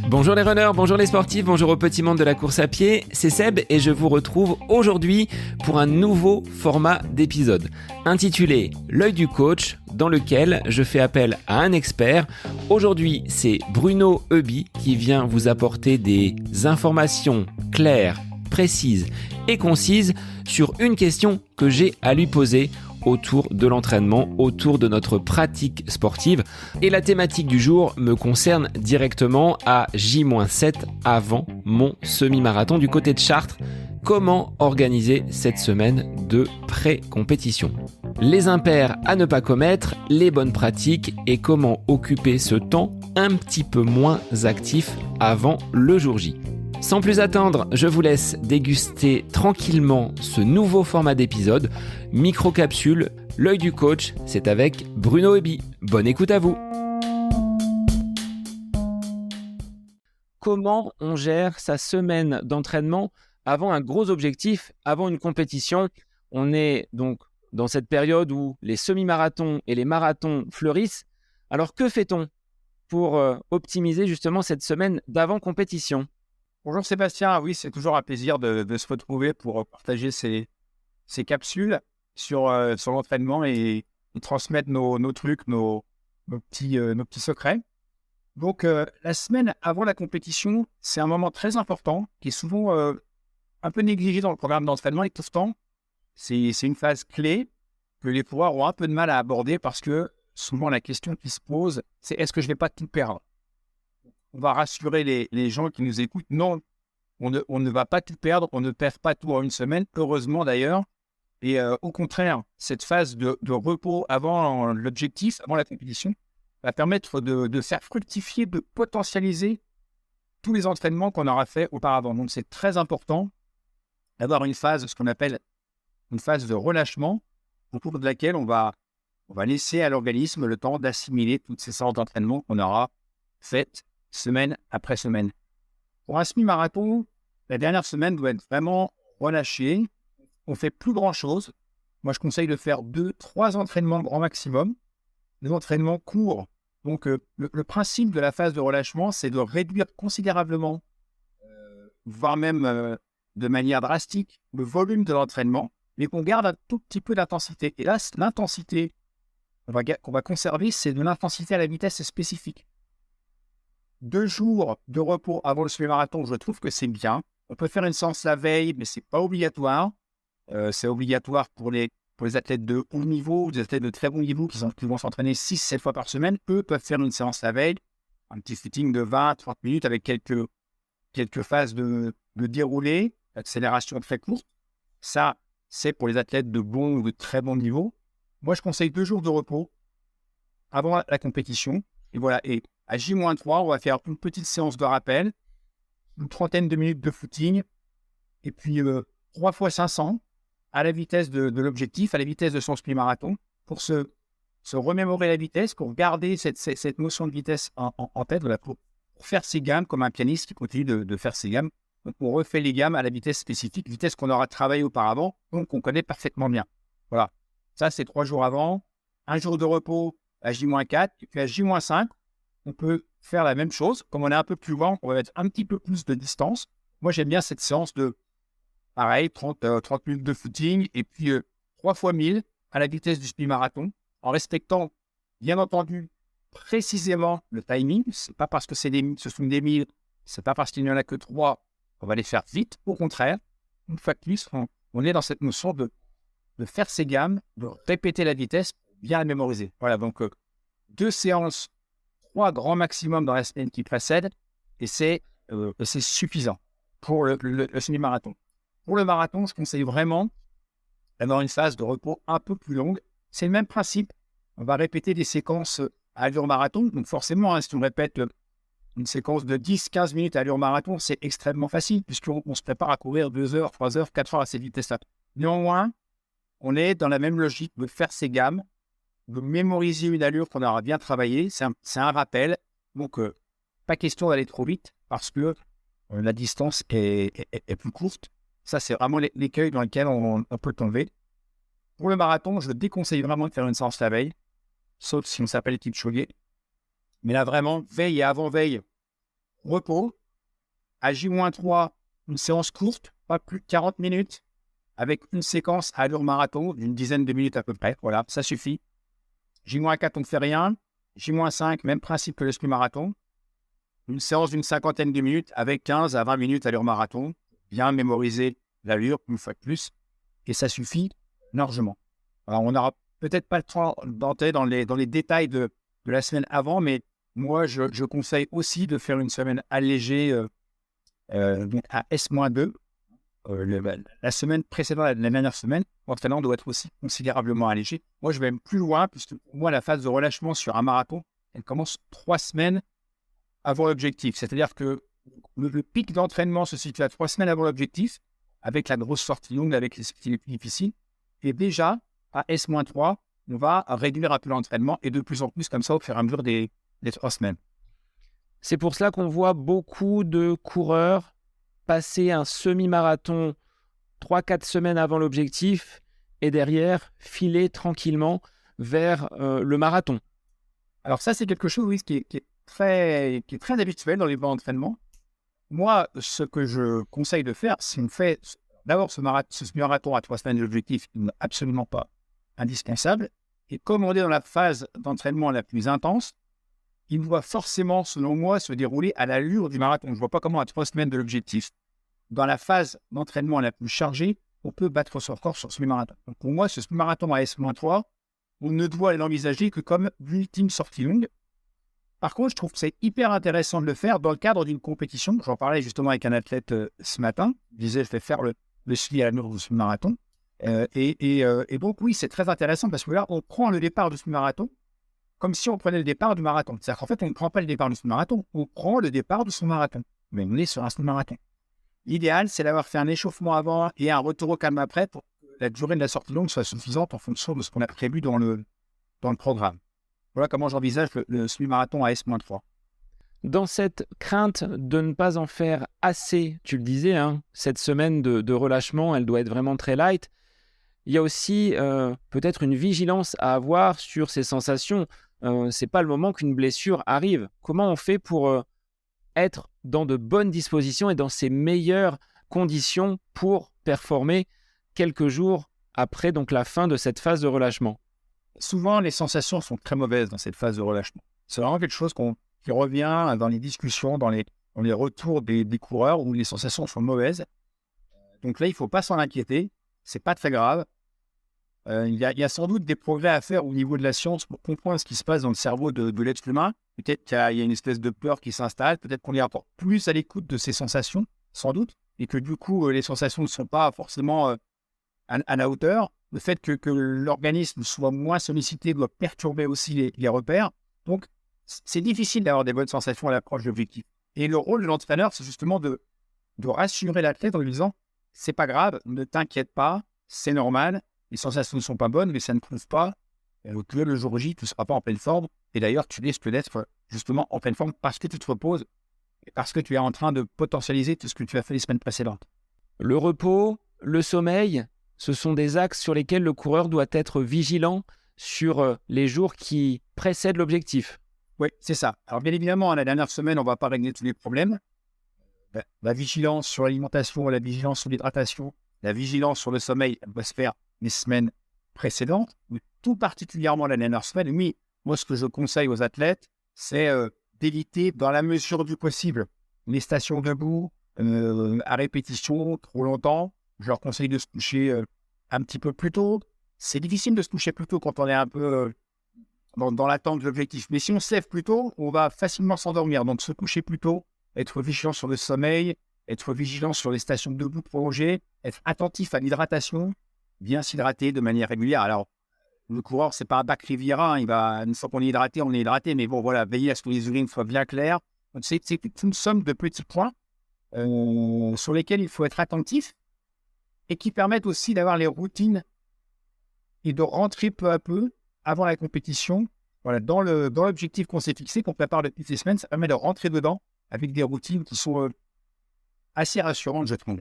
Bonjour les runners, bonjour les sportifs, bonjour au petit monde de la course à pied, c'est Seb et je vous retrouve aujourd'hui pour un nouveau format d'épisode intitulé L'œil du coach, dans lequel je fais appel à un expert. Aujourd'hui, c'est Bruno Heuby qui vient vous apporter des informations claires, précises et concises sur une question que j'ai à lui poser autour de l'entraînement, autour de notre pratique sportive. Et la thématique du jour me concerne directement à J-7 avant mon semi-marathon du côté de Chartres. Comment organiser cette semaine de pré-compétition ? Les impairs à ne pas commettre, les bonnes pratiques et comment occuper ce temps un petit peu moins actif avant le jour J. Sans plus attendre, je vous laisse déguster tranquillement ce nouveau format d'épisode. Micro-capsule, l'œil du coach, c'est avec Bruno Heuby. Bonne écoute à vous. Comment on gère sa semaine d'entraînement avant un gros objectif, avant une compétition ? On est donc dans cette période où les semi-marathons et les marathons fleurissent. Alors que fait-on pour optimiser justement cette semaine d'avant-compétition ? Bonjour Sébastien, oui, c'est toujours un plaisir de se retrouver pour partager ces capsules sur l'entraînement et transmettre nos trucs, nos petits secrets. Donc, la semaine avant la compétition, c'est un moment très important qui est souvent un peu négligé dans le programme d'entraînement et pourtant, c'est une phase clé que les coureurs ont un peu de mal à aborder parce que souvent la question qui se pose, c'est est-ce que je ne vais pas tout perdre ? On va rassurer les gens qui nous écoutent. Non, on ne va pas tout perdre. On ne perd pas tout en une semaine, heureusement d'ailleurs. Et au contraire, cette phase de repos avant l'objectif, avant la compétition, va permettre de faire fructifier, de potentialiser tous les entraînements qu'on aura fait auparavant. Donc, c'est très important d'avoir une phase, ce qu'on appelle une phase de relâchement, au cours de laquelle on va laisser à l'organisme le temps d'assimiler toutes ces sortes d'entraînements qu'on aura faites semaine après semaine. Pour un semi-marathon, la dernière semaine doit être vraiment relâchée. On ne fait plus grand-chose. Moi, je conseille de faire 2-3 entraînements grand maximum. Des entraînements courts. Donc, le principe de la phase de relâchement, c'est de réduire considérablement, voire même de manière drastique, le volume de l'entraînement, mais qu'on garde un tout petit peu d'intensité. Et là, l'intensité qu'on va conserver, c'est de l'intensité à la vitesse spécifique. 2 jours de repos avant le semi-marathon, je trouve que c'est bien. On peut faire une séance la veille, mais ce n'est pas obligatoire. C'est obligatoire pour les athlètes de haut niveau ou des athlètes de très bon niveau qui vont s'entraîner 6-7 fois par semaine. Eux peuvent faire une séance la veille, un petit footing de 20-30 minutes avec quelques phases de déroulé, d'accélération très courte. Ça, c'est pour les athlètes de bon ou de très bon niveau. Moi, je conseille 2 jours de repos avant la compétition. Et voilà, et à J-3, on va faire une petite séance de rappel, une trentaine de minutes de footing, et puis 3 fois 500 à la vitesse de l'objectif, à la vitesse de son semi-marathon, pour se remémorer la vitesse, pour garder cette notion de vitesse en tête, voilà, pour faire ses gammes comme un pianiste qui continue de faire ses gammes. Donc, on refait les gammes à la vitesse spécifique, vitesse qu'on aura travaillé auparavant, donc qu'on connaît parfaitement bien. Voilà, ça c'est 3 jours avant, 1 jour de repos à J-4, et puis à J-5, on peut faire la même chose. Comme on est un peu plus loin, on va mettre un petit peu plus de distance. Moi, j'aime bien cette séance de, pareil, 30 minutes de footing et puis 3 fois 1000 à la vitesse du semi-marathon, en respectant, bien entendu, précisément le timing. Ce n'est pas parce que ce sont des 1000, ce n'est pas parce qu'il n'y en a que 3 qu'on va les faire vite. Au contraire, une fois de plus, on est dans cette notion de faire ses gammes, de répéter la vitesse pour bien la mémoriser. Voilà, donc 2 séances, 3 grands maximum dans la semaine qui précède, et c'est suffisant pour le semi-marathon. Pour le marathon, je conseille vraiment d'avoir une phase de repos un peu plus longue. C'est le même principe. On va répéter des séquences à allure marathon. Donc forcément, si on répète une séquence de 10-15 minutes à allure marathon, c'est extrêmement facile puisqu'on se prépare à courir 2 heures, 3 heures, 4 heures à cette vitesse-là. Néanmoins, on est dans la même logique de faire ses gammes, de mémoriser une allure qu'on aura bien travaillée. C'est un rappel. Donc, pas question d'aller trop vite parce que la distance est plus courte. Ça, c'est vraiment l'écueil dans lequel on peut tomber. Pour le marathon, je déconseille vraiment de faire une séance la veille, sauf si on s'appelle Kipchoge. Mais là, vraiment, veille et avant-veille, repos. À J-3, une séance courte, pas plus de 40 minutes, avec une séquence à allure marathon d'une dizaine de minutes à peu près. Voilà, ça suffit. J-4, on ne fait rien. J-5, même principe que le semi-marathon. Une séance d'une cinquantaine de minutes avec 15 à 20 minutes à allure marathon. Bien mémoriser l'allure, une fois de plus. Et ça suffit largement. Alors, on n'aura peut-être pas le temps d'entrer dans les détails de la semaine avant, mais moi, je conseille aussi de faire une semaine allégée donc à S-2. La semaine précédente, la dernière semaine, l'entraînement doit être aussi considérablement allégé. Moi, je vais même plus loin, puisque pour moi, la phase de relâchement sur un marathon, elle commence 3 semaines avant l'objectif. C'est-à-dire que le pic d'entraînement se situe à 3 semaines avant l'objectif, avec la grosse sortie longue, avec les sorties les plus difficiles. Et déjà, à S-3, on va réduire un peu l'entraînement et de plus en plus comme ça au fur et à mesure des 3 semaines. C'est pour cela qu'on voit beaucoup de coureurs passer un semi-marathon 3-4 semaines avant l'objectif et derrière filer tranquillement vers le marathon. Alors ça, c'est quelque chose oui, qui est très habituel dans les plans d'entraînement. Moi, ce que je conseille de faire, c'est d'abord ce semi-marathon à 3 semaines de l'objectif, il n'est absolument pas indispensable. Et comme on est dans la phase d'entraînement la plus intense, il doit forcément, selon moi, se dérouler à l'allure du marathon. Je ne vois pas comment à 3 semaines de l'objectif, dans la phase d'entraînement la plus chargée, on peut battre son record sur ce semi-marathon. Donc pour moi, ce semi-marathon à S-3, on ne doit l'envisager que comme l'ultime sortie longue. Par contre, je trouve que c'est hyper intéressant de le faire dans le cadre d'une compétition. J'en parlais justement avec un athlète ce matin. Il disait, je vais faire le suivi à l'allure du semi-marathon. Et donc oui, c'est très intéressant parce que là, on prend le départ du semi-marathon comme si on prenait le départ du marathon. C'est-à-dire qu'en fait, on ne prend pas le départ du semi-marathon, on prend le départ du semi-marathon. Mais on est sur un semi-marathon. L'idéal, c'est d'avoir fait un échauffement avant et un retour au calme après pour que la durée de la sortie longue soit suffisante en fonction de ce qu'on a prévu dans le programme. Voilà comment j'envisage le semi-marathon à S-3. Dans cette crainte de ne pas en faire assez, tu le disais, cette semaine de relâchement, elle doit être vraiment très light. Il y a aussi peut-être une vigilance à avoir sur ces sensations. C'est pas le moment qu'une blessure arrive. Comment on fait pour être dans de bonnes dispositions et dans ces meilleures conditions pour performer quelques jours après donc la fin de cette phase de relâchement? Souvent, les sensations sont très mauvaises dans cette phase de relâchement. C'est vraiment quelque chose qui revient dans les discussions, dans les retours des coureurs où les sensations sont mauvaises. Donc là, il ne faut pas s'en inquiéter. Ce n'est pas très grave. Il y a sans doute des progrès à faire au niveau de la science pour comprendre ce qui se passe dans le cerveau de l'être humain. Peut-être qu'il y a une espèce de peur qui s'installe. Peut-être qu'on est encore plus à l'écoute de ces sensations, sans doute. Et que du coup, les sensations ne sont pas forcément à la hauteur. Le fait que l'organisme soit moins sollicité doit perturber aussi les repères. Donc, c'est difficile d'avoir des bonnes sensations à l'approche de l'objectif. Et le rôle de l'entraîneur, c'est justement de rassurer l'athlète en lui disant « c'est pas grave, ne t'inquiète pas, c'est normal, les sensations ne sont pas bonnes, mais ça ne prouve pas que le jour J, tu ne seras pas en pleine forme. Et d'ailleurs, tu risques d'être justement en pleine forme parce que tu te reposes et parce que tu es en train de potentialiser tout ce que tu as fait les semaines précédentes. » Le repos, le sommeil, ce sont des axes sur lesquels le coureur doit être vigilant sur les jours qui précèdent l'objectif. Oui, c'est ça. Alors bien évidemment, la dernière semaine, on ne va pas régler tous les problèmes. La vigilance sur l'alimentation, la vigilance sur l'hydratation, la vigilance sur le sommeil, elle doit se faire les semaines précédentes, mais tout particulièrement la dernière semaine. Oui, moi, ce que je conseille aux athlètes, c'est d'éviter, dans la mesure du possible, les stations debout à répétition trop longtemps. Je leur conseille de se coucher un petit peu plus tôt. C'est difficile de se coucher plus tôt quand on est un peu dans l'attente de l'objectif. Mais si on se lève plus tôt, on va facilement s'endormir. Donc, se coucher plus tôt, être vigilant sur le sommeil, être vigilant sur les stations debout prolongées, être attentif à l'hydratation, bien s'hydrater de manière régulière. Alors, le coureur, c'est pas un bac Riviera. Une fois qu'on est hydraté, on est hydraté. Mais bon, voilà, veiller à ce que les urines soient bien claires. Donc, c'est une somme de petits points sur lesquels il faut être attentif et qui permettent aussi d'avoir les routines et de rentrer peu à peu avant la compétition. Voilà, dans l'objectif qu'on s'est fixé, qu'on prépare depuis ces semaines, ça permet de rentrer dedans avec des routines qui sont assez rassurantes, je trouve.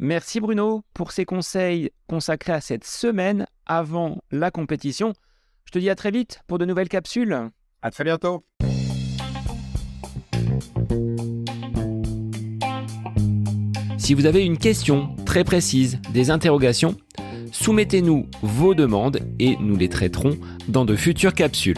Merci Bruno pour ces conseils consacrés à cette semaine avant la compétition. Je te dis à très vite pour de nouvelles capsules. À très bientôt. Si vous avez une question très précise, des interrogations, soumettez-nous vos demandes et nous les traiterons dans de futures capsules.